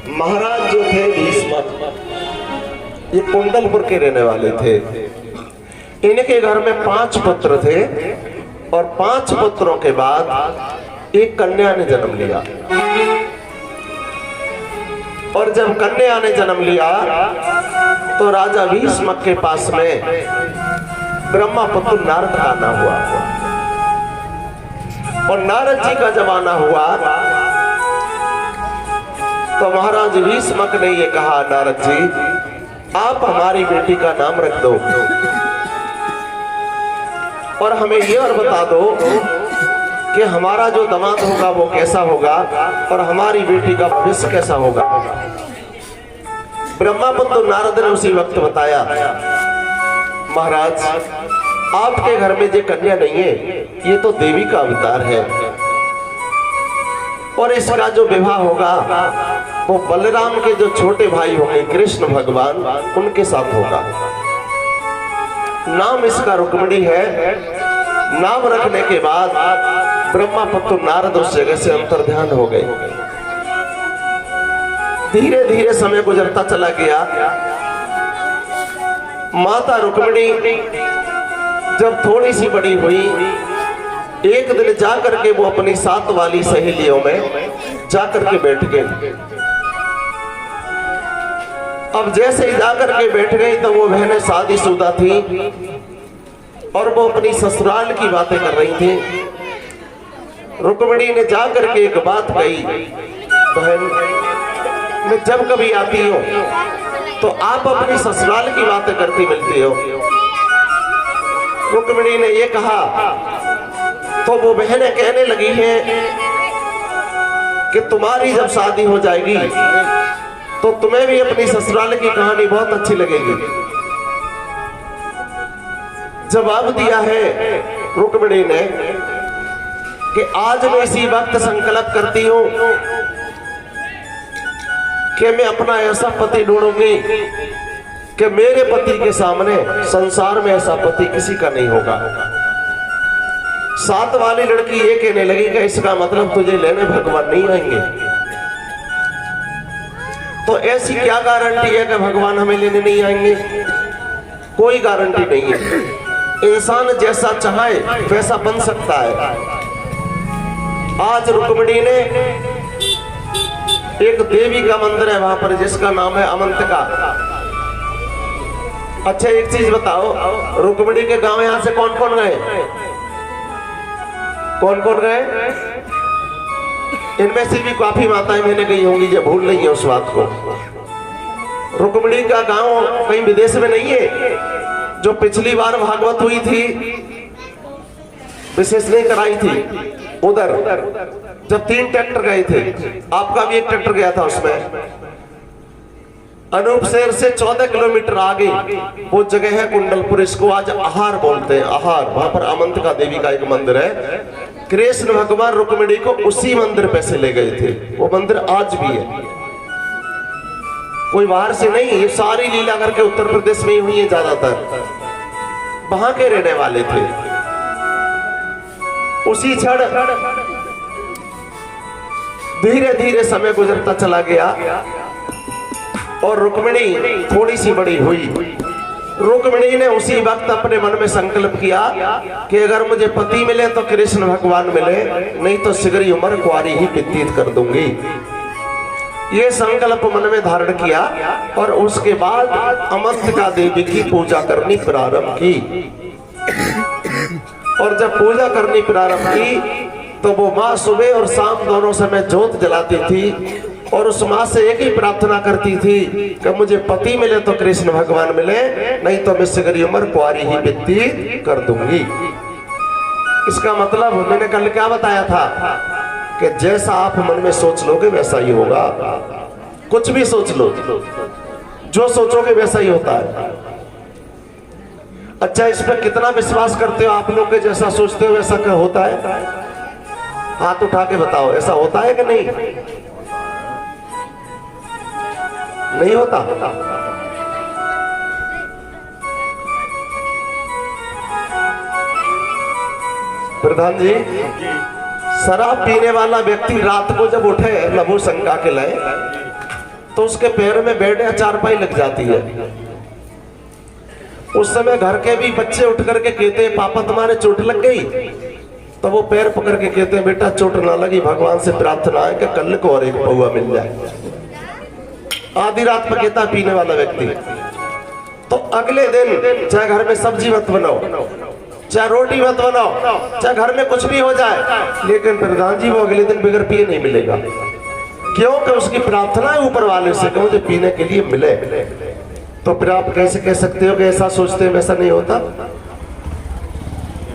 महाराज जो थे भीष्म, ये कुंडलपुर के रहने वाले थे। इनके घर में 5 पुत्र थे और 5 पुत्रों के बाद एक कन्या ने जन्म लिया। और जब कन्या ने जन्म लिया तो राजा भीष्म के पास में ब्रह्मपुत्र नारद का आना हुआ। और नारद जी का जब आना हुआ तो महाराज भीष्म ने ये कहा, नारद जी आप हमारी बेटी का नाम रख दो और हमें ये और बता दो कि हमारा जो दामाद होगा वो कैसा होगा और हमारी बेटी का भविष्य कैसा होगा। ब्रह्मपुत्र नारद ने उसी वक्त बताया, महाराज आपके घर में जो कन्या नहीं है ये तो देवी का अवतार है और इसका जो विवाह होगा वो बलराम के जो छोटे भाई होंगे कृष्ण भगवान उनके साथ होगा। नाम इसका रुक्मिणी है। नाम रखने के बाद ब्रह्मपुत्र नारद उस जगह से अंतर्ध्यान हो गए। धीरे धीरे समय गुजरता चला गया। माता रुक्मिणी जब थोड़ी सी बड़ी हुई, एक दिन जाकर के वो अपनी 7 वाली सहेलियों में जाकर के बैठ गई। अब जैसे ही जाकर के बैठ गई तो वो बहनें शादीशुदा थी और वो अपनी ससुराल की बातें कर रही थी। रुक्मिणी ने जाकर के एक बात कही, बहन मैं जब कभी आती हूँ तो आप अपनी ससुराल की बातें करती मिलती हो। रुक्मिणी ने ये कहा तो वो बहनें कहने लगी हैं कि तुम्हारी जब शादी हो जाएगी तो तुम्हें भी अपनी ससुराल की कहानी बहुत अच्छी लगेगी। जवाब दिया है रुक्मिणी ने कि आज मैं इसी वक्त संकल्प करती हूं कि मैं अपना ऐसा पति ढूंढूंगी कि मेरे पति के सामने संसार में ऐसा पति किसी का नहीं होगा। 7 वाली लड़की ये कहने लगी कि इसका मतलब तुझे लेने भगवान नहीं आएंगे। तो ऐसी क्या गारंटी है कि भगवान हमें लेने नहीं आएंगे? कोई गारंटी नहीं है। इंसान जैसा चाहे वैसा बन सकता है। आज रुक्मिणी ने एक देवी का मंदिर है वहां पर जिसका नाम है अमंतिका। अच्छा एक चीज बताओ, रुक्मिणी के गांव यहां से कौन कौन गए? कौन कौन गए? इनमें से भी काफी माताएं मैंने गई होंगी जो भूल नहीं है उस बात को। रुक्मिणी का गांव कहीं विदेश में नहीं है। जो पिछली बार भागवत हुई थी, विशेष नहीं कराई थी, उधर जब 3 ट्रैक्टर गए थे, आपका भी एक ट्रैक्टर गया था उसमें। अनूप शहर से 14 किलोमीटर आगे वो जगह है कुंडलपुर, इसको आज आहार बोलते हैं। आहार, वहां पर अमंतिका देवी का एक मंदिर है। कृष्ण भगवान रुक्मिणी को उसी मंदिर पे से ले गए थे। वो मंदिर आज भी है, कोई बाहर से नहीं। ये सारी लीला करके उत्तर प्रदेश में ही हुई है, ज्यादातर वहां के रहने वाले थे। उसी क्षण धीरे धीरे समय गुजरता चला गया और रुक्मिणी थोड़ी सी बड़ी हुई। रुक्मिणी ने उसी वक्त अपने मन में संकल्प किया कि अगर मुझे पति मिले तो कृष्ण भगवान मिले, नहीं तो सिगरी उम्र कुंवारी ही व्यतीत कर दूंगी। ये संकल्प मन में धारण किया और उसके बाद अमंतिका देवी की पूजा करनी प्रारंभ की। और जब पूजा करनी प्रारंभ की तो वो माँ सुबह और शाम दोनों समय ज्योत जलाती थी और उस माँ से एक ही प्रार्थना करती थी कि मुझे पति मिले तो कृष्ण भगवान मिले, नहीं तो मैं सिगरी उम्र कुंवारी ही व्यतीत कर दूंगी। इसका मतलब मैंने कल क्या बताया था कि जैसा आप मन में सोच लोगे वैसा ही होगा। कुछ भी सोच लो, जो सोचोगे वैसा ही होता है। अच्छा, इस पर कितना विश्वास करते हो आप लोग के जैसा सोचते हो वैसा क्या होता है? हाथ उठा के बताओ, ऐसा होता है कि नहीं? नहीं होता। प्रधान जी, शराब पीने वाला व्यक्ति रात को जब उठे लघु शंका के लिए तो उसके पैर में बेड या चारपाई लग जाती है। उस समय घर के भी बच्चे उठ करके कहते हैं पापा तुम्हारे चोट लग गई, तो वो पैर पकड़ के कहते हैं बेटा चोट ना लगी, भगवान से प्रार्थना है कि कल को और एक पौआ मिल जाए। आधी रात पर कहता पीने वाला व्यक्ति। तो अगले दिन चाहे घर में सब्जी मत बनाओ, चाहे रोटी मत बनाओ, चाहे घर में कुछ भी हो जाए, लेकिन प्रधान जी वो अगले दिन बगैर पिए नहीं मिलेगा। क्योंकि उसकी प्रार्थना है ऊपर वाले से कि मुझे पीने के लिए मिले। तो फिर आप कैसे कह सकते हो कि ऐसा सोचते हैं? वैसा नहीं होता।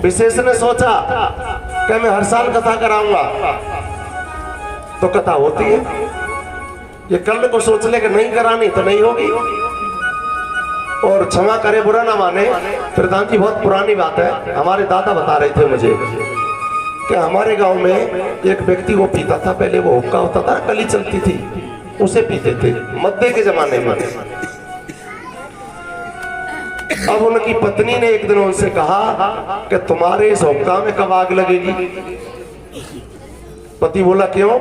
विशेष ने सोचा कि मैं हर साल कथा कराऊंगा, तो कथा होती है। ये कल को सोच ले कि नहीं करानी तो नहीं होगी। और क्षमा करे बुरा ना माने, प्रधान जी बहुत पुरानी बात है, हमारे दादा बता रहे थे मुझे कि हमारे गांव में एक व्यक्ति वो पीता था, पहले वो हुक्का होता था, कली चलती थी, उसे पीते थे मध्य के जमाने में। अब उनकी पत्नी ने एक दिन उनसे कहा कि तुम्हारे इस हुक्का में कब आग लगेगी? पति बोला क्यों?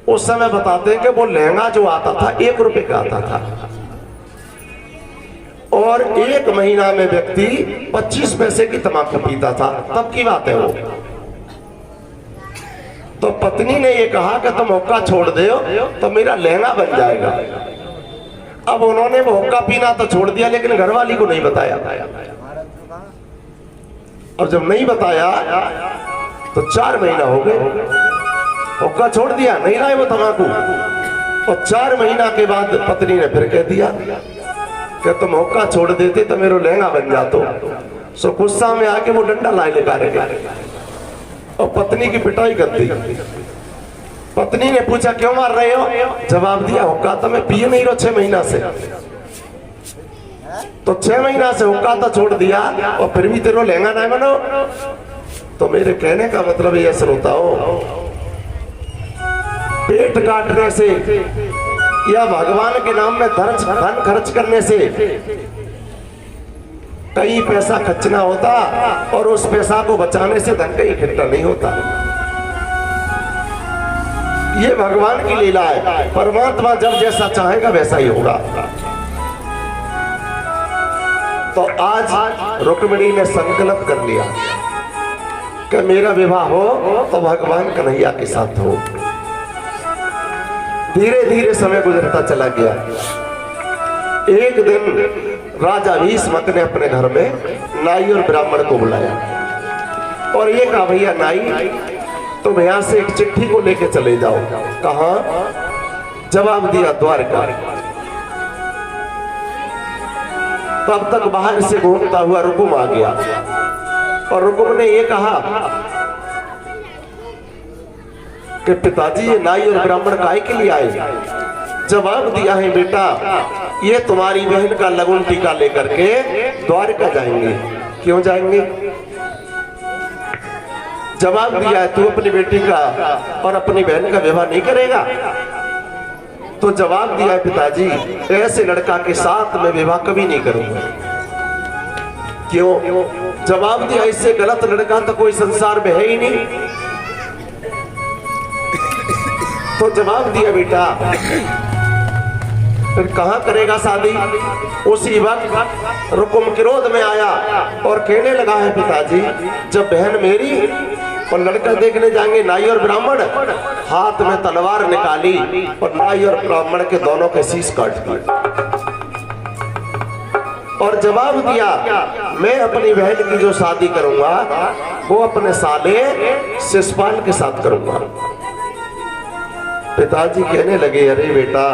उस समय बताते हैं कि वो लहंगा जो आता था 1 रुपए का आता था, और 1 महीना में व्यक्ति 25 पैसे की तम्बाकू पीता था। तब की बात है वो। तो पत्नी ने ये कहा कि तुम हुक्का छोड़ दो तो मेरा लहंगा बन जाएगा। अब उन्होंने वो हुक्का पीना तो छोड़ दिया, लेकिन घरवाली को नहीं बताया। अब जब नहीं बताया तो 4 महीना हो गए, हुक्का छोड़ दिया, नहीं लाए वो तम्बाकू। और 4 महीना के बाद पत्नी ने फिर कह दिया कि तुम हुक्का छोड़ देते तो मेरा लहंगा बन जातो। सो गुस्सा में आके वो डंडा लाए लेकर गए और पत्नी की पिटाई कर दी। पत्नी ने पूछा क्यों मार रहे हो? जवाब दिया हुक्का तो मैं पिए नहीं रहा 6 महीना से। तो 6 महीना से हुक्का तो छोड़ दिया और फिर भी तेरे लहंगा नहीं बनो। तो मेरे कहने का मतलब ये होता हो, पेट काटने से या भगवान के नाम में धन खर्च करने से कई पैसा खर्चना होता, और उस पैसा को बचाने से धन कहीं इकट्ठा नहीं होता। ये भगवान की लीला है। परमात्मा जब जैसा चाहेगा वैसा ही होगा। तो आज रुक्मिणी ने संकल्प कर लिया कि मेरा विवाह हो तो भगवान कन्हैया के साथ हो। धीरे धीरे समय गुजरता चला गया। एक दिन राजा भीष्मक ने अपने घर में नाई और ब्राह्मण को बुलाया और ये कहा भैया नाई तुम यहां से एक चिट्ठी को लेके चले जाओ। कहा? जवाब दिया द्वारका। तब तक बाहर से घूमता हुआ रुकुम आ गया और रुकुम ने ये कहा कि पिताजी ये नाई और ब्राह्मण काहे के लिए आए? जवाब दिया है बेटा ये तुम्हारी बहन का लगन टीका लेकर के द्वारका जाएंगे। क्यों जाएंगे? जवाब दिया है तू अपनी बेटी का और अपनी बहन का विवाह नहीं करेगा? तो जवाब दिया है पिताजी ऐसे लड़का के साथ मैं विवाह कभी नहीं करूंगा। क्यों? जवाब दिया इससे गलत लड़का तो कोई संसार में है ही नहीं। तो जवाब दिया बेटा फिर कहां करेगा शादी? उसी वक्त रुकुम क्रोध में आया और कहने लगा है पिताजी जब बहन मेरी और लड़का देखने जाएंगे नाई और ब्राह्मण, हाथ में तलवार निकाली और नाई और ब्राह्मण के दोनों के शीश काट दिए। और जवाब दिया मैं अपनी बहन की जो शादी करूंगा वो अपने साले शिषपाल के साथ करूंगा। पिताजी कहने लगे अरे बेटा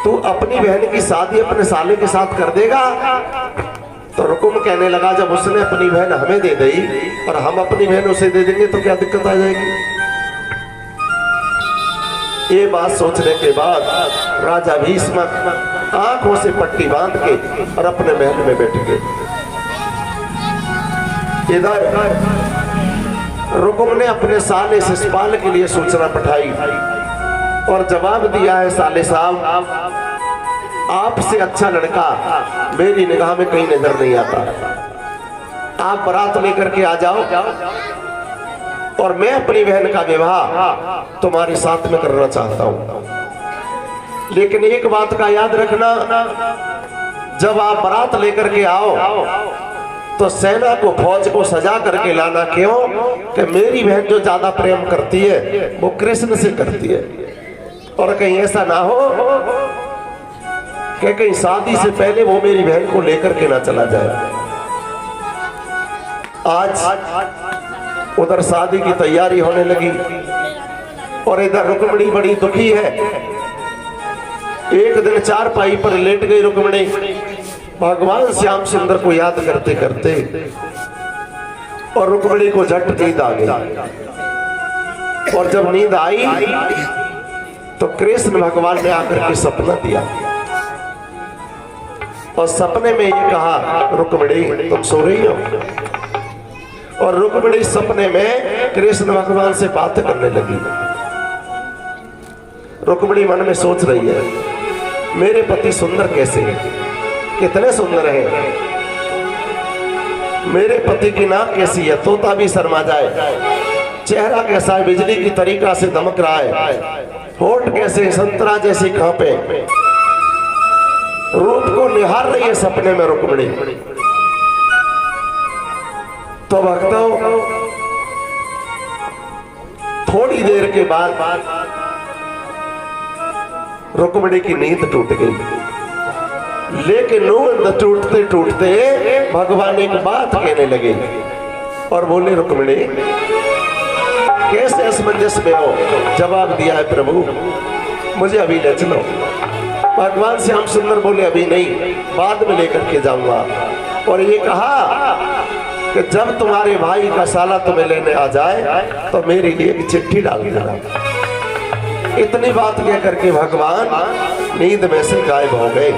तू अपनी बहन की शादी अपने साले के साथ कर देगा? तो रुकुम कहने लगा जब उसने अपनी बहन हमें दे दी और हम अपनी बहन उसे दे देंगे तो क्या दिक्कत आ जाएगी? ये बात सोचने के बाद राजा भीष्मक आंखों से पट्टी बांध के और अपने महल में बैठ गए। इधर रुकुम ने अपने साले शिषपाल के लिए सूचना पठाई और जवाब दिया है साले साहब आपसे अच्छा लड़का मेरी निगाह में कहीं नजर नहीं आता। आप बारात लेकर के आ जाओ और मैं अपनी बहन का विवाह तुम्हारे साथ में करना चाहता हूं। लेकिन एक बात का याद रखना, जब आप बारात लेकर के आओ तो सेना को, फौज को सजा करके लाना। क्यों? कि मेरी बहन जो ज्यादा प्रेम करती है वो कृष्ण से करती है, और कहीं ऐसा ना हो कि कहीं शादी से पहले वो मेरी बहन को लेकर के ना चला जाए। आज उधर शादी की तैयारी होने लगी और इधर रुक्मिणी बड़ी दुखी है। एक दिन चारपाई पर लेट गई रुक्मिणी, भगवान श्याम सुंदर को याद करते करते, और रुक्मिणी को झट नींद आ गई। और जब नींद आई तो कृष्ण भगवान ने आकर के सपना दिया, और सपने में ये कहा, रुक्मिणी तुम सो रही हो। और रुक्मिणी सपने में कृष्ण भगवान से बात करने लगी। रुक्मिणी मन में सोच रही है, मेरे पति सुंदर कैसे हैं, कितने सुंदर हैं, मेरे पति की नाक कैसी है, तोता भी शर्मा जाए, चेहरा कैसा है, बिजली की तरीका से दमक रहा है, होठ कैसे, संतरा जैसी कांपे, रूप को निहार रही है सपने में रुक्मिणी। तो भक्तों, थोड़ी देर के बाद रुक्मिणी की नींद टूट गई। लेकिन नींद टूटते टूटते भगवान एक बात कहने लगे और बोले, रुक्मिणी कैसे असमंजस में हो? जवाब दिया है, प्रभु मुझे अभी ले चलो। भगवान श्याम सुंदर बोले, अभी नहीं, बाद में लेकर के जाऊंगा। और ये कहा कि जब तुम्हारे भाई का साला तुम्हें लेने आ जाए तो मेरे लिए एक चिट्ठी डाल देना। इतनी बात कह करके भगवान नींद में से गायब हो गए।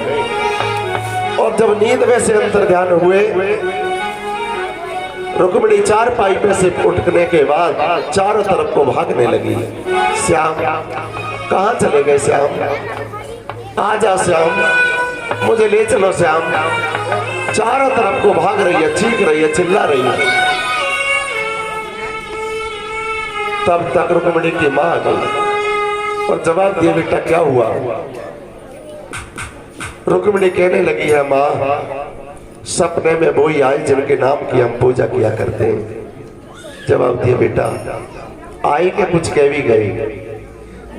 और जब नींद में से अंतर ध्यान हुए, रुक्मिणी चारपाई पे से उठने के बाद चारों तरफ को भागने लगी। श्याम कहाँ चले गए? श्याम आजा, श्याम मुझे ले चलो, श्याम। चारों तरफ को भाग रही है, चीख रही है, चिल्ला रही है। तब तक रुक्मिणी की मां आ गई और जवाब दिया, बेटा क्या हुआ? रुक्मिणी कहने लगी है, मां सपने में वही आई जिनके नाम की हम पूजा किया करते हैं। जवाब दिया, बेटा आई के कुछ कह भी गई।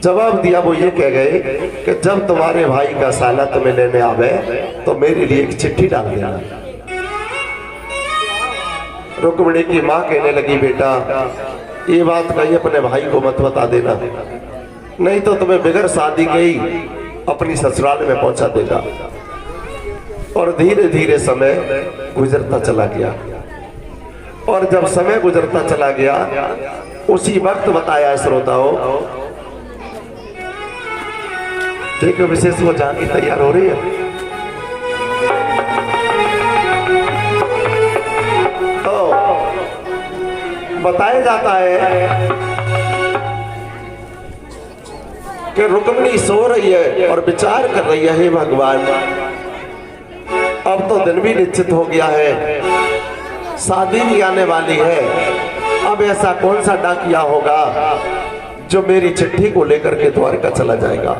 जवाब दिया, वो ये कह गए कि जब तुम्हारे भाई का साला तुम्हें लेने आवे तो मेरे लिए एक चिट्ठी डाल देना। रुक्मिणी की मां कहने लगी, बेटा ये बात कहीं अपने भाई को मत बता देना, नहीं तो तुम्हें बिगड़ शादी गई अपनी ससुराल में पहुंचा देगा। और धीरे धीरे समय गुजरता चला गया। और जब समय गुजरता चला गया, उसी वक्त बताया श्रोताओं, देखो विशेष वो जाने तैयार हो रही है। तो बताया जाता है कि रुक्मिणी सो रही है और विचार कर रही है, हे भगवान अब तो दिन भी निश्चित हो गया है, शादी भी आने वाली है, अब ऐसा कौन सा डाकिया होगा जो मेरी चिट्ठी को लेकर के द्वारका चला जाएगा।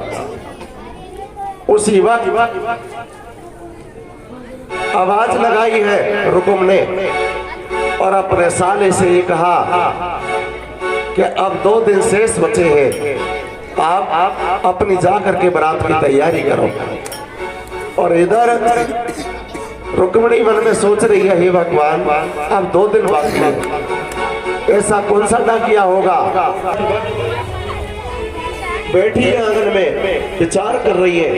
उसी वक्त आवाज लगाई है रुकुम ने और अपने साले से ये कहा कि अब 2 दिन शेष बचे हैं, आप अपनी जा करके बारात की तैयारी करो। और इधर रुक्मिणी मन में सोच रही है, हे भगवान अब 2 दिन बाकी है, ऐसा कौन सा डाकिया होगा। बैठी है आंगन में, विचार कर रही है,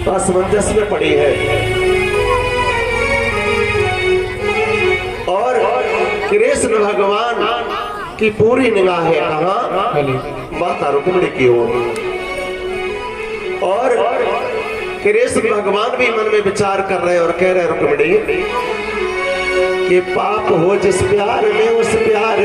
असमंजस में पड़ी है। और कृष्ण भगवान की पूरी निगाह है कहाँ? माता रुक्मिणी की ओर। और कृष्ण भगवान भी मन में विचार कर रहे और कह रहे रुक्मिणी कि पाप हो जिस प्यार में उस प्यार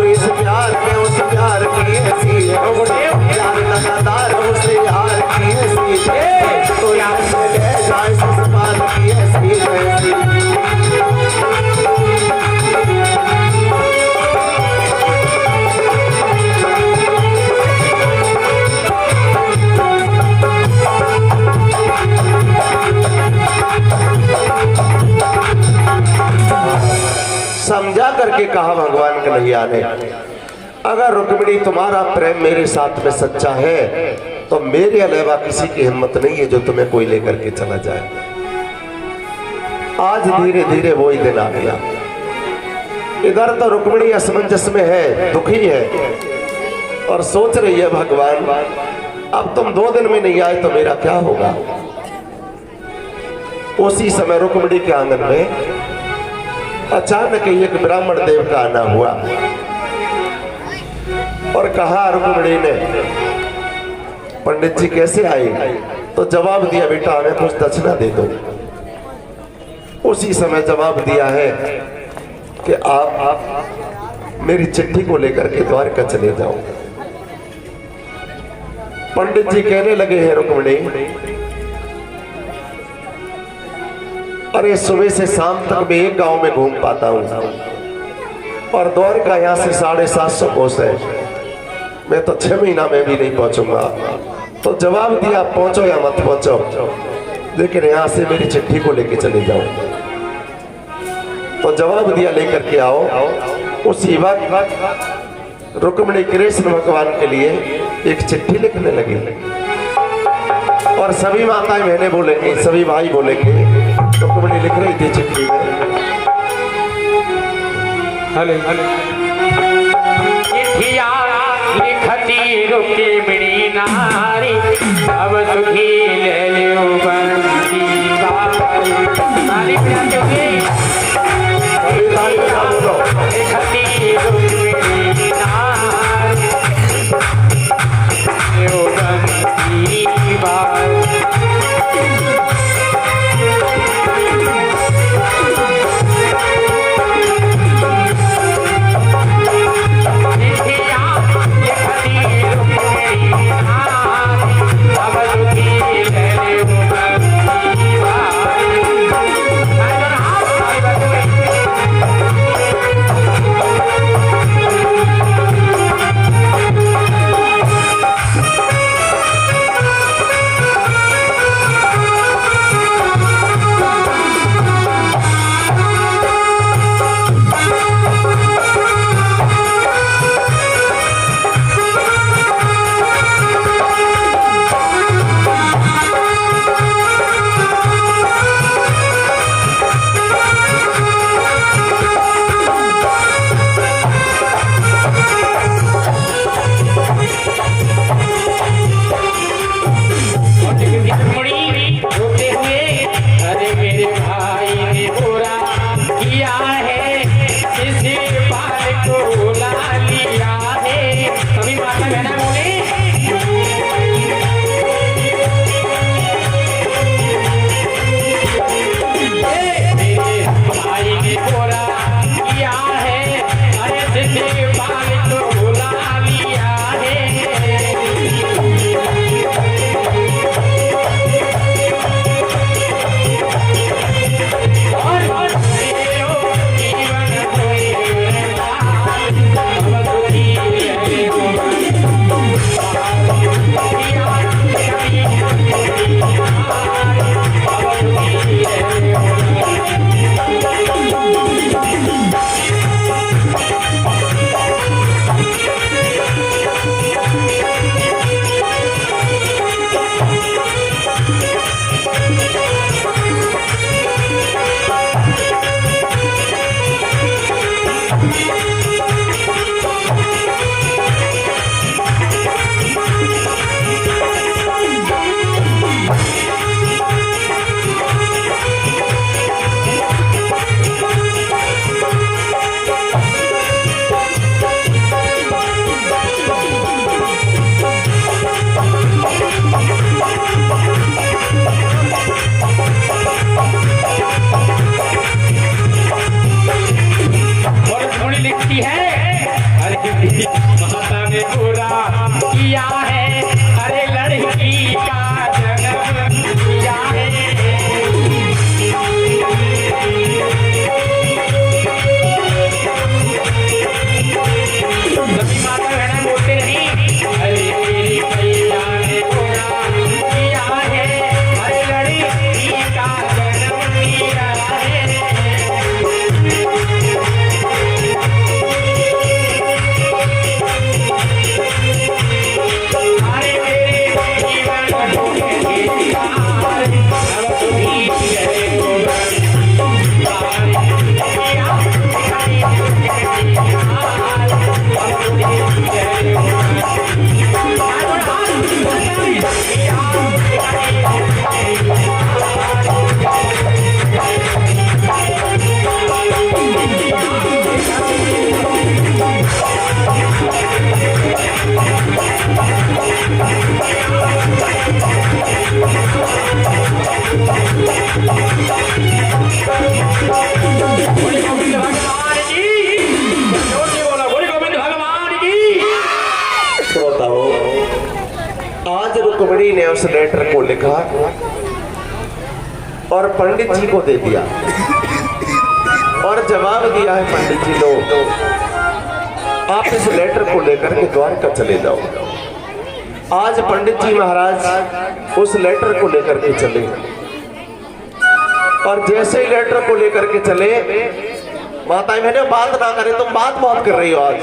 और इस प्यार में उस प्यार की हंसी प्यार लगातार उसे यार की हंसी तो यार से ले जाए इस बात की हंसी समझा करके कहा भगवान कन्हैया ने, अगर रुक्मिणी तुम्हारा प्रेम मेरे साथ में सच्चा है तो मेरे अलावा किसी की हिम्मत नहीं है जो तुम्हें कोई लेकर के चला जाए। आज धीरे धीरे वो ही दिन आ गया। इधर तो रुक्मिणी असमंजस में है, दुखी है और सोच रही है भगवान अब तुम 2 दिन में नहीं आए तो मेरा क्या होगा। उसी समय रुक्मिणी के आंगन में अचानक एक ब्राह्मण देव का आना हुआ और कहा रुक्मिणी ने, पंडित जी कैसे आए? तो जवाब दिया, बेटा हमें कुछ दक्षिणा दे दो। उसी समय जवाब दिया है कि आप मेरी चिट्ठी को लेकर के द्वारका चले जाओ। पंडित जी कहने लगे हैं रुक्मिणी, अरे सुबह से शाम तक मैं एक गांव में घूम पाता हूँ और द्वारका यहाँ से 750 कोस है, मैं तो 6 महीना में भी नहीं पहुंचूंगा। तो जवाब दिया, पहुंचो या मत पहुंचो, लेकिन यहाँ से मेरी चिट्ठी को लेके चले जाओ। तो जवाब दिया, लेकर के आओ। उसी वक्त रुक्मिणी कृष्ण भगवान के लिए एक चिट्ठी लिखने लगी और सभी माताएं बहनें बोलेंगे, सभी भाई बोलेंगे, रुक्मिणी लिख रही थी चिट्ठी में, चिट्ठिया लिखती रुक्मिणी नारी, अब सुखी ले लो बंसी बारी। लिखती रुक्मिणी नारी, लो बंसी बारी। माता ने पूरा किया है, अरे लड़की का जन्म किया है। सभी माता बहन बोलते नहीं, अरे मेरी मैया ने पूरा किया है, अरे लड़की का जन्म किया है। अरे मेरे जीवन आज रुक्मिणी ने उस लेटर को लिखा और पंडित जी को दे दिया और जवाब दिया है, पंडित जी लो, आप इस लेटर को लेकर के द्वारका चले जाओ। आज पंडित जी महाराज उस लेटर को लेकर के चले और जैसे ही लेटर को लेकर के चले, माताएं मैंने बात ना करें, तुम बात बहुत कर रही हो आज।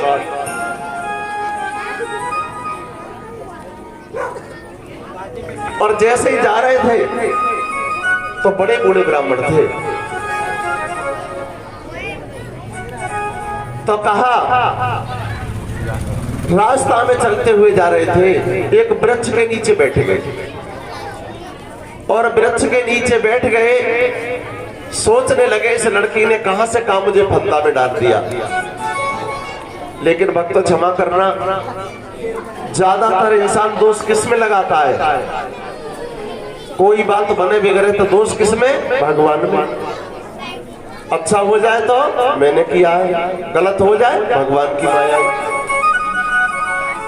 और जैसे ही जा रहे थे तो बड़े बूढ़े ब्राह्मण थे, तो कहा, रास्ता में चलते हुए जा रहे थे, एक वृक्ष के नीचे बैठ गए और वृक्ष के नीचे बैठ गए, सोचने लगे इस लड़की ने कहां से कहां मुझे फंदा में डाल दिया। लेकिन भक्त क्षमा करना, ज्यादातर इंसान दोष किस में लगाता है? कोई बात बने बिगड़े तो दोष किस में? भगवान में। अच्छा हो जाए तो मैंने किया है, गलत हो जाए भगवान की माया।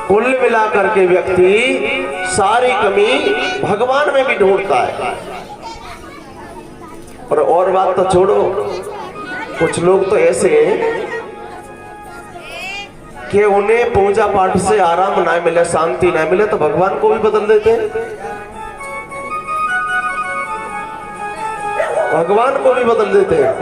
कुल मिला करके व्यक्ति सारी कमी भगवान में भी ढूंढता है। और बात तो छोड़ो, कुछ लोग तो ऐसे हैं कि उन्हें पूजा पाठ से आराम ना मिले, शांति ना मिले तो भगवान को भी बदल देते हैं, भगवान को भी बदल देते हैं।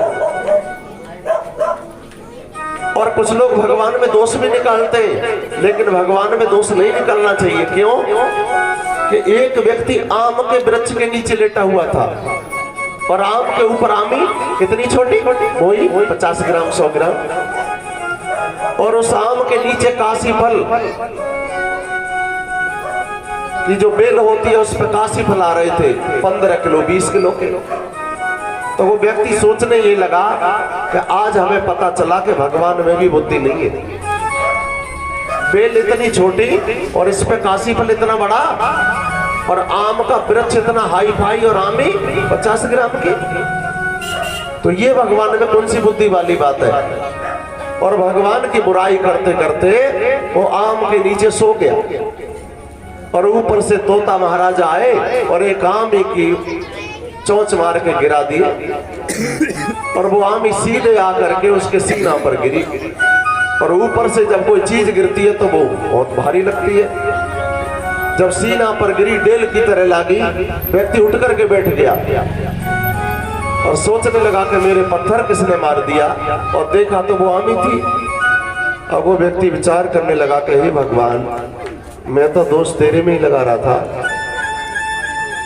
और कुछ लोग भगवान में दोष भी निकालते हैं, लेकिन भगवान में दोष नहीं निकालना चाहिए। क्यों? कि एक व्यक्ति आम के वृक्ष के नीचे लेटा हुआ था और आम के ऊपर आमी कितनी छोटी, वही 50 ग्राम 100 ग्राम, और उस आम के नीचे काशी फल की जो बेल होती है उस पर काशी फल आ रहे थे, 15 किलो 20 किलो के। तो वो व्यक्ति सोचने ये लगा कि आज हमें पता चला कि भगवान में भी बुद्धि नहीं है। बेल इतनी छोटी और इस पे काशी फल इतना बड़ा, और आम का वृक्ष इतना हाई फाई और आमी 50 ग्राम की। तो ये भगवान में कौन सी बुद्धि वाली बात है? और भगवान की बुराई करते करते वो आम के नीचे सो गया और ऊपर से तोता महाराज आए और एक आम की चोंच मार के गिरा दिए और वो आमी सीधे आकर के उसके सीना पर गिरी। और ऊपर से जब कोई चीज गिरती है तो वो बहुत भारी लगती है। जब सीना पर गिरी, डेल की तरह लगी, व्यक्ति उठ करके बैठ गया और सोचने लगा कि मेरे पत्थर किसने मार दिया, और देखा तो वो आमी थी। अब वो व्यक्ति विचार करने लगा कि हे भगवान, मैं तो दोष तेरे में ही लगा रहा था,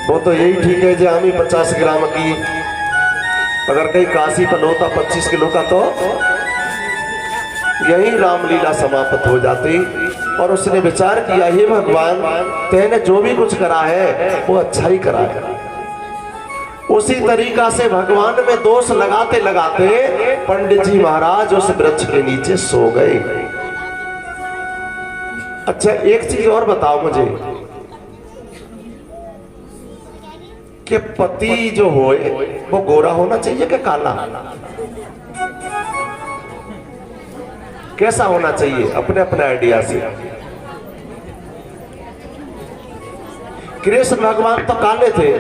वो तो यही ठीक है जो आमी 50 ग्राम की, अगर कहीं काशी फल होता 25 किलो का तो यही रामलीला समाप्त हो जाती। और उसने विचार किया, हे भगवान, तेने जो भी कुछ करा है वो अच्छा ही करा है। उसी तरीका से भगवान में दोष लगाते लगाते पंडित जी महाराज उस वृक्ष के नीचे सो गए। अच्छा, एक चीज और बताओ मुझे कि पति जो होए वो गोरा होना चाहिए कि काला? कैसा होना चाहिए अपने अपने आइडिया से। कृष्ण भगवान तो काले थे,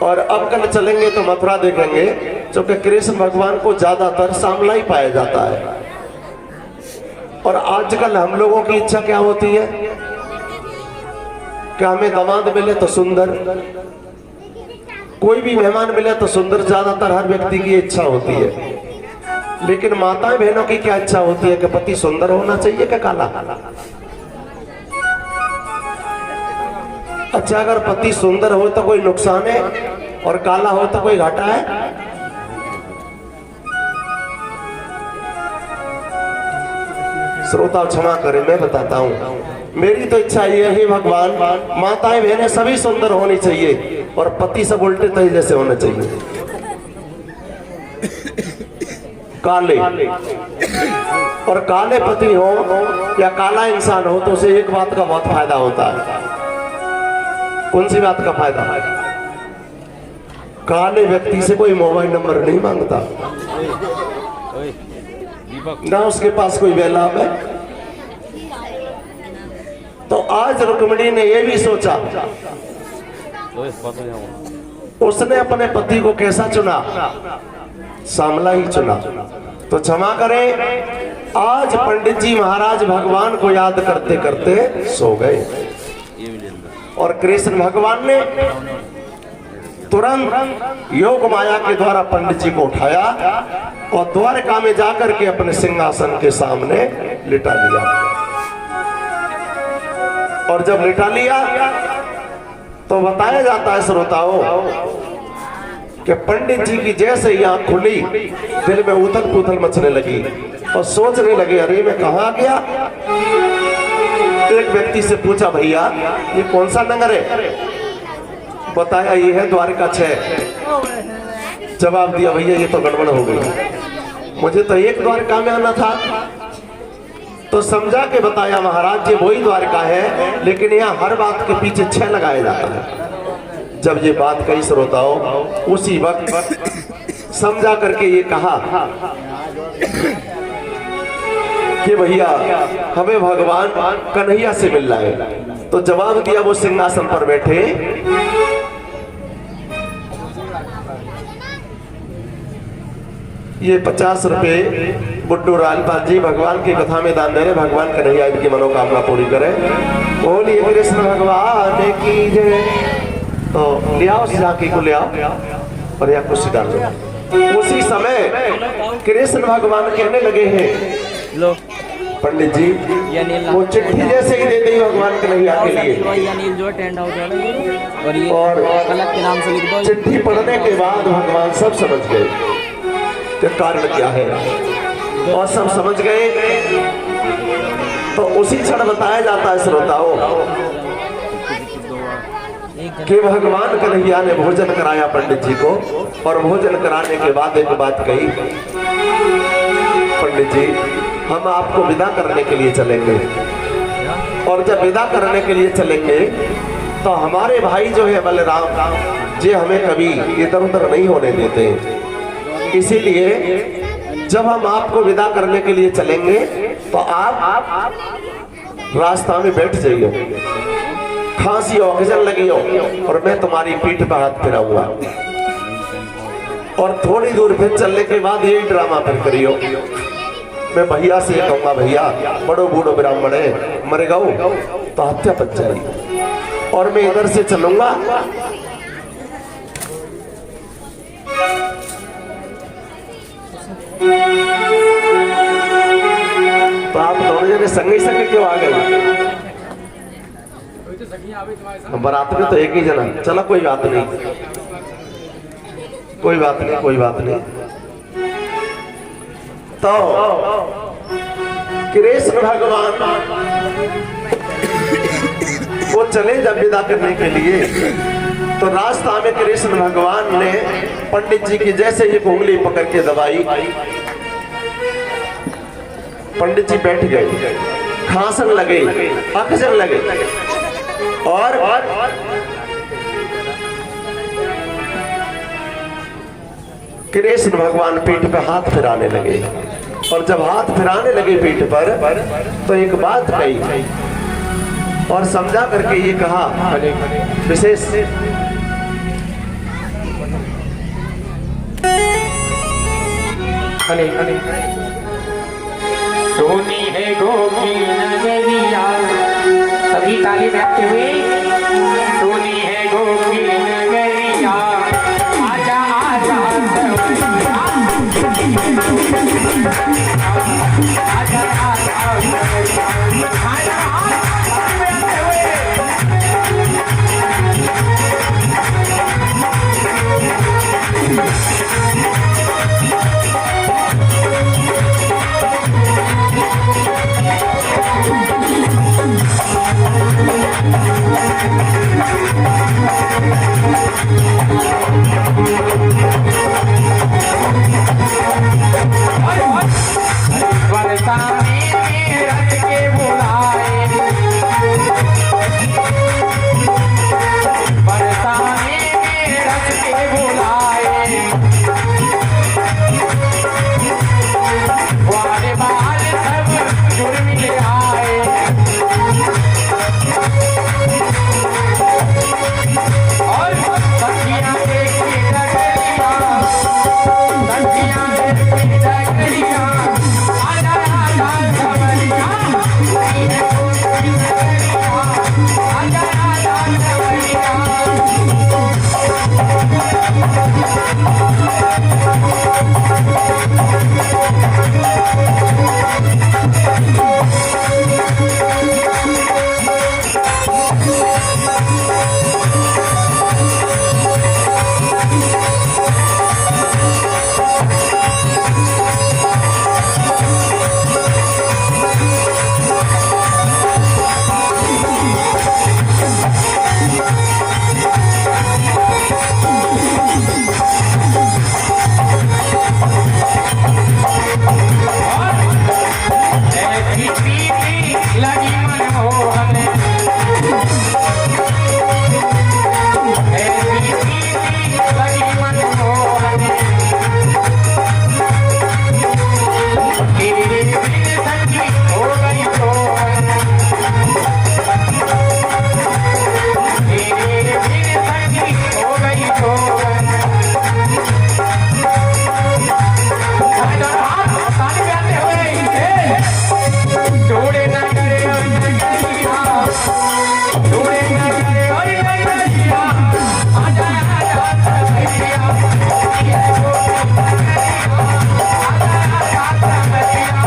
और अब कल चलेंगे तो मथुरा देखेंगे, क्योंकि कृष्ण भगवान को ज्यादातर सांवला ही पाया जाता है। और आजकल हम लोगों की इच्छा क्या होती है कि हमें दामाद मिले तो सुंदर, कोई भी मेहमान मिले तो सुंदर, ज्यादातर हर व्यक्ति की इच्छा होती है। लेकिन माताएं बहनों की क्या इच्छा होती है कि पति सुंदर होना चाहिए कि काला। अच्छा, अगर पति सुंदर हो तो कोई नुकसान है और काला हो तो कोई घाटा है? श्रोता क्षमा करें, मैं बताता हूं, मेरी तो इच्छा ये है भगवान, माताएं बहनें सभी सुंदर होनी चाहिए और पति सब उल्टे तय जैसे होने चाहिए, काले। और काले पति हो या काला इंसान हो तो उसे एक बात का बहुत फायदा होता है। कौन सी बात का फायदा? काले व्यक्ति से कोई मोबाइल नंबर नहीं मांगता, ना उसके पास कोई बेलाब है। तो आज रुक्मिणी ने यह भी सोचा, उसने अपने पति को कैसा चुना? सांवला ही चुना। तो क्षमा करें, आज पंडित जी महाराज भगवान को याद करते करते सो गए, और कृष्ण भगवान ने तुरंत योग माया के द्वारा पंडित जी को उठाया और द्वारका में जाकर के अपने सिंहासन के सामने लिटा लिया। और जब लिटा लिया तो बताया जाता है श्रोताओं कि पंडित जी की जैसे ही आंख खुली, दिल में उथल पुथल मचने लगी और सोचने लगे, अरे मैं कहाँ गया। एक व्यक्ति से पूछा, भैया ये कौन सा नगर है? बताया ये है द्वारका 6। जवाब दिया, भैया ये तो गड़बड़ हो गई, मुझे तो एक द्वारका में आना था। तो समझा के बताया, महाराज ये वही द्वारका है, लेकिन यहाँ हर बात के पीछे 6 लगाया जाता है। जब ये बात कही श्रोताओं, उसी वक्त समझा करके ये कहा कि भैया हमें भगवान कन्हैया से मिलना है। तो जवाब दिया, वो सिंहासन पर बैठे ये 50 रुपए बुड्ढू लालपाल जी भगवान की कथा में दान दे रहे, भगवान कन्हैया इनकी मनोकामना पूरी करे। बोलिए कृष्ण भगवान की जय। तो ले आओ झांकी को, ले आओ और यहाँ कुर्सी डाल दो। उसी समय कृष्ण भगवान कहने लगे हैं, लो पंडित जी वो चिट्ठी जैसे ही दे दी भगवान कन्हैया के लिए, और चिट्ठी पढ़ने के बाद भगवान सब समझ गए कि कारण क्या है, और सब समझ गए। तो उसी क्षण बताया जाता है श्रोताओं कि भगवान कन्हैया ने भोजन कराया पंडित जी को, और भोजन कराने के बाद एक बात कही, पंडित जी हम आपको विदा करने के लिए चलेंगे, और जब विदा करने के लिए चलेंगे तो हमारे भाई जो है बलराम जी हमें कभी इधर उधर नहीं होने देते, इसीलिए जब हम आपको विदा करने के लिए चलेंगे तो आप रास्ता में बैठ जाइए, खांसी ऑक्सीजन लगी हो और मैं तुम्हारी पीठ पर हाथ फिराऊंगा, और थोड़ी दूर फिर चलने के बाद यही ड्रामा फिर करियो। मैं भैया से कहूंगा, भैया बड़ो बूढ़ो ब्राह्मण है, मर गऊ तो हत्या पच जाएगी, और मैं इधर से चलूंगा तो आप दोनों जने संगे संगे क्यों आ गए? बारात में तो एक ही जना, चलो कोई बात नहीं, कोई बात नहीं, कोई बात नहीं। तो कृष्ण भगवान वो चले जब विदा करने के लिए, तो रास्ता में कृष्ण भगवान ने पंडित जी की जैसे ही उंगली पकड़ के दबाई, पंडित जी बैठ गए, खांसन लगे, ऑक्सीजन लगे, और कृष्ण भगवान पीठ पे हाथ फिराने लगे। और जब हाथ फिराने लगे पीठ पर तो एक बात कही और समझा करके ये कहा विशेष सोनी है गोपी नगरिया, सभी ताली बजाते हुए। सोनी है गोपी नगरिया, आजा आजा सवरिया, आजा आजा सवरिया, आजा आजा बजाते हुए। बरसाने में रच के बुलाए, बरसाने में रच के बुलाए, वाले बाल सब जुड़ मिल आए। और सखियां देखी डगरिया, सखियां देखी डगरिया, आजा आजा सवरिया, सोनी है गोपी नगरिया, आजा आजा सवरिया। ऐसी प्रीति लगी मनमोहन, ऐसी प्रीति लगी मनमोहन, तेरे बिन सखी हो गई सोहन, तेरे बिन सखी हो गई सोहन। ताली बजाते हुए जोड़े न करे और नगरिया, जोड़े न करे और नगरिया, आजा आजा सवरिया, सोनी है गोपी नगरिया, आजा आजा सवरिया।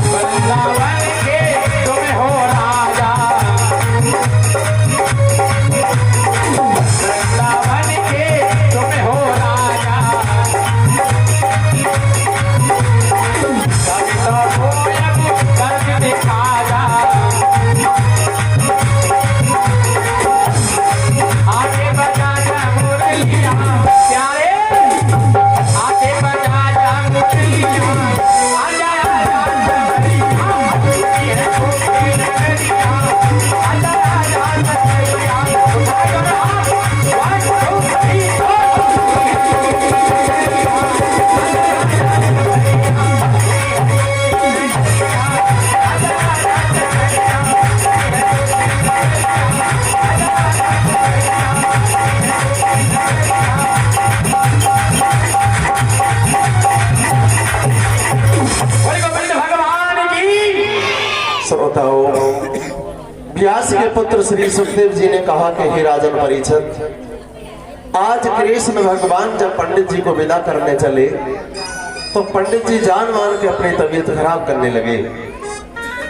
वृंदावन के तुम हो राजा, वृंदावन के तुम हो राजा, सब तो कोयब कर दिखा जा, आगे बजा जा मुरलिया प्यारे, आगे बजा जा मुरलिया, आजा आजा सवरिया, सोनी है गोपी नगरिया, आजा आजा सवरिया, उठा कर हाथ, 1 2 3 भगवान की। श्रोताओं, व्यास के पुत्र श्री सुखदेव जी ने कहा कि हे राजन परीक्षित, आज कृष्ण भगवान जब पंडित जी को विदा करने चले तो पंडित जी जान मान के अपनी तबीयत खराब करने लगे।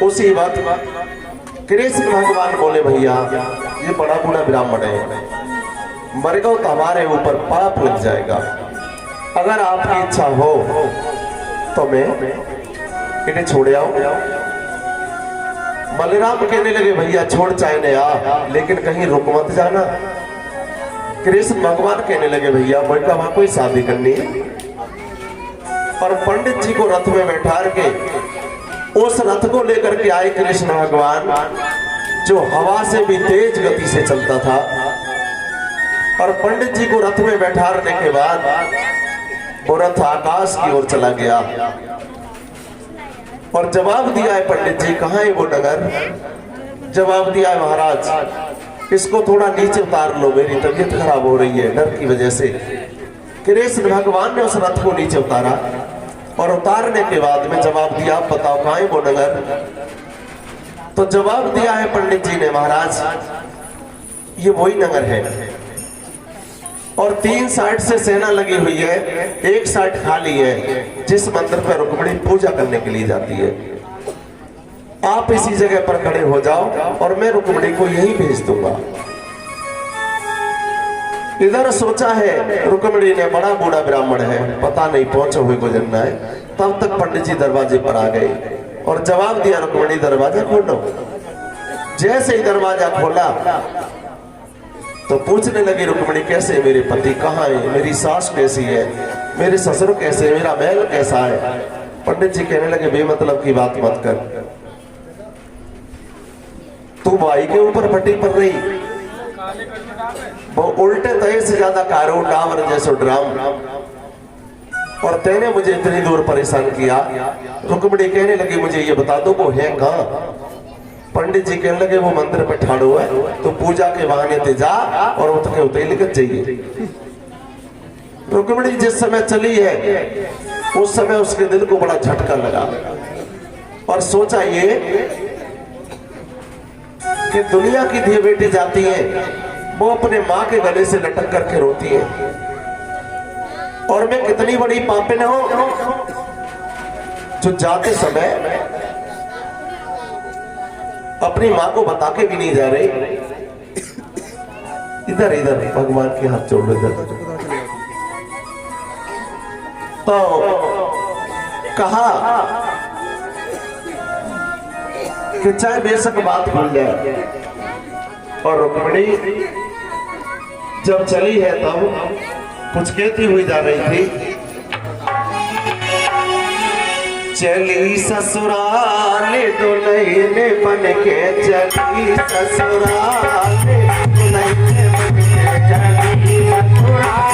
उसी वक्त कृष्ण भगवान बोले, भैया ये बड़ा बूढ़ा ब्राह्मण है, मर गो तो हमारे ऊपर पाप लग जाएगा, अगर आपकी इच्छा हो तो मैं इन्हें छोड़ आओ। बलराम कहने लगे भैया छोड़ चाहे आ, लेकिन कहीं रुक मत जाना। कृष्ण भगवान कहने लगे भैया बेटा वहां कोई शादी करनी है। और पंडित जी को रथ में बैठा के उस रथ को लेकर के आए कृष्ण भगवान, जो हवा से भी तेज गति से चलता था। और पंडित जी को रथ में बैठाने के बाद वो रथ आकाश की ओर चला गया। और जवाब दिया है पंडित जी कहाँ है वो नगर? जवाब दिया है महाराज इसको थोड़ा नीचे उतार लो, मेरी तबीयत खराब हो रही है डर की वजह से। कृष्ण भगवान ने उस रथ को नीचे उतारा और उतारने के बाद में जवाब दिया आप बताओ कहाँ है वो नगर? तो जवाब दिया है पंडित जी ने महाराज ये वही नगर है। और 3 साइड से सेना लगी हुई है, एक साइड खाली है जिस मंदिर पर रुक्मिणी पूजा करने के लिए जाती है। आप इसी जगह पर खड़े हो जाओ और मैं रुक्मिणी को यहीं भेज दूंगा। इधर सोचा है रुक्मिणी ने बड़ा बूढ़ा ब्राह्मण है पता नहीं पहुंचे हुए गुजरना है। तब तक पंडित जी दरवाजे पर आ गए और जवाब दिया रुक्मिणी दरवाजा खोलो। जैसे ही दरवाजा खोला तो पूछने लगी रुक्मिणी कैसे मेरे पति कहाँ है, मेरी सास कैसी है, मेरे ससुर कैसे, मेरा महल कैसा है। पंडित जी कहने लगे बेमतलब की बात मत कर, तू भाई के ऊपर फटी पड़ रही, वो उल्टे तय से ज्यादा कारो डावर जैसो ड्राम, और तेने मुझे इतनी दूर परेशान किया। रुक्मिणी कहने लगी मुझे ये बता दो वो है कहाँ? पंडित जी कहने लगे वो मंदिर पे ठाड़ो है, तो पूजा के बहाने ते जा और उठके उतरे निकल जाइए। रुक्मिणी जिस समय चली है उस समय उसके दिल को बड़ा झटका लगा और सोचा ये कि दुनिया की धी बेटी जाती है वो अपने माँ के गले से लटक करके रोती है, और मैं कितनी बड़ी पापिन हूं जो जाते समय अपनी माँ को बता के भी नहीं जा रही। इधर इधर भगवान के हाथ जोड़ लो इधर। तो कहा कि चाहे बेशक बात भूल जाए। और रुक्मिणी जब चली है तब कुछ कहती हुई जा रही थी, चली ससुराल दुल्हन बन के चली ससुराल दुल्हन बन के चली ससुराल।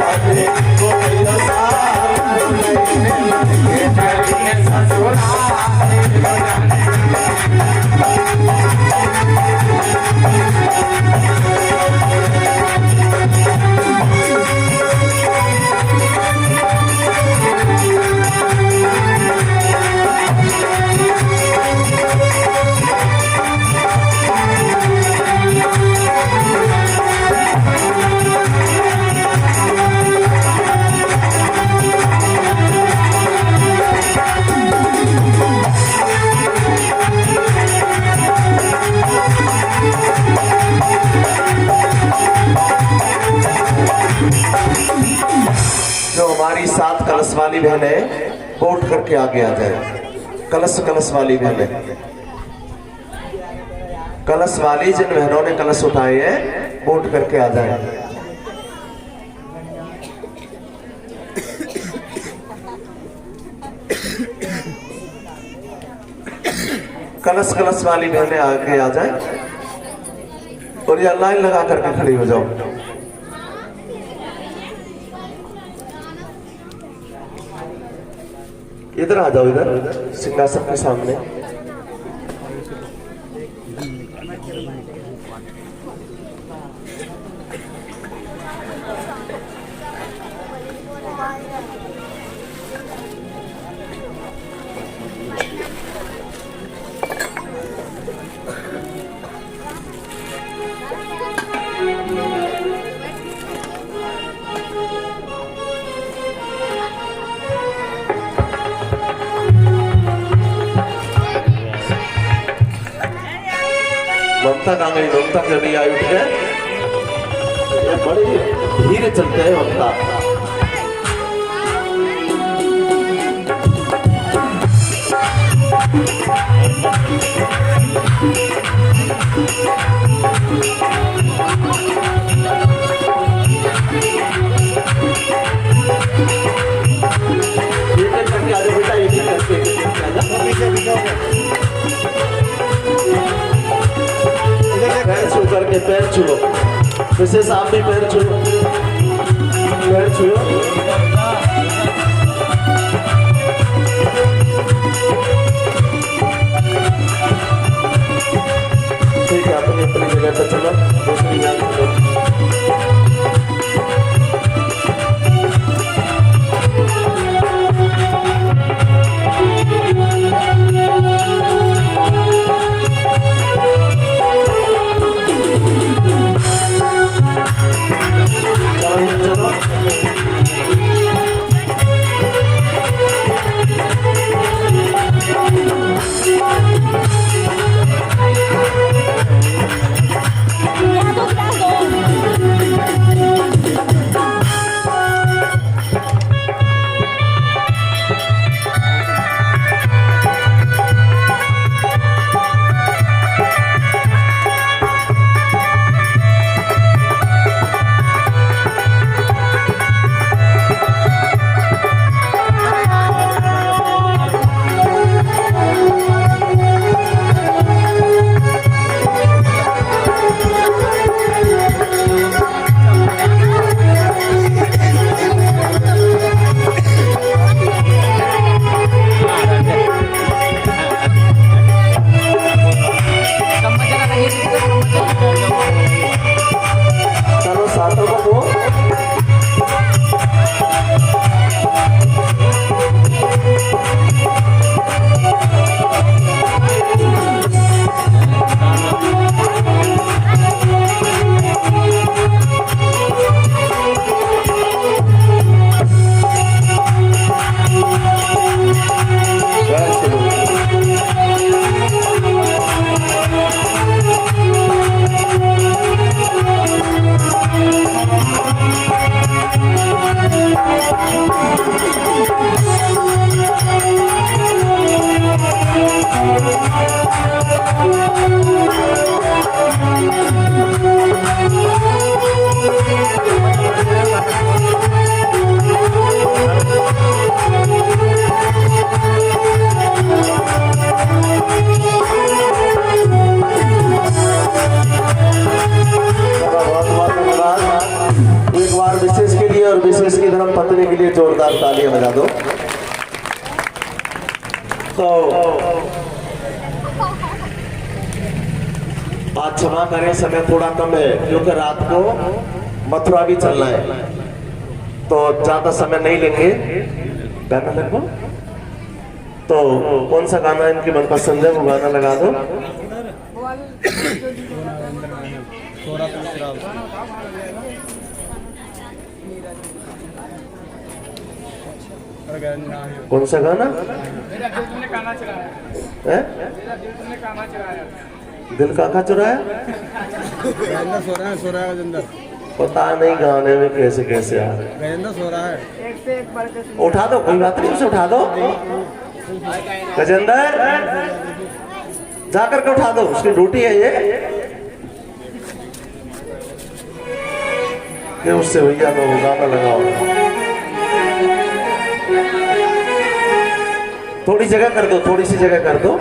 जाने को भैया साथ ये चली ससुराल जो हमारी 7 कलश वाली बहन है वो उठ करके आगे आ जाए। कलश वाली बहन है, कलश वाली जिन बहनों ने कलश उठाए हैं वो उठ करके आ जाए। कलश वाली बहनें आगे आ जाए और ये लाइन लगा करके खड़ी हो जाओ। इधर आ जाओ, इधर सिंहासन के सामने। ममता कहाँ गई? ममता क्यों नहीं आई उठ के? ये बड़ी धीरे चलते हैं ममता। ये करके आ जाओ बेटा, ये करके आ जाओ। पैर छू करके पैर छुओ, विशेष आप भी पैर छुओ, पैर छुओ। ठीक है, अपनी अपनी जगह पर चलो, दूसरी जगह चलो। पत्नी के लिए जोरदार तालियां बजा दो। तो आज क्षमा करें, समय थोड़ा कम है क्योंकि रात को मथुरा भी चलना है, तो ज्यादा समय नहीं लेंगे। गाना लगो तो कौन सा गाना इनकी मनपसंद है वो गाना लगा दो। कौन सा गाना है? दिल काका चुराया? पता नहीं गाने में कैसे कैसे आ रहे। उठा दो, कोई बात नहीं, उसे उठा दो। गजेंद्र जाकर के उठा दो, उसकी ड्यूटी है ये कि उससे भैया लोग गाना लगाओ। थोड़ी जगह कर दो, थोड़ी सी जगह कर दो।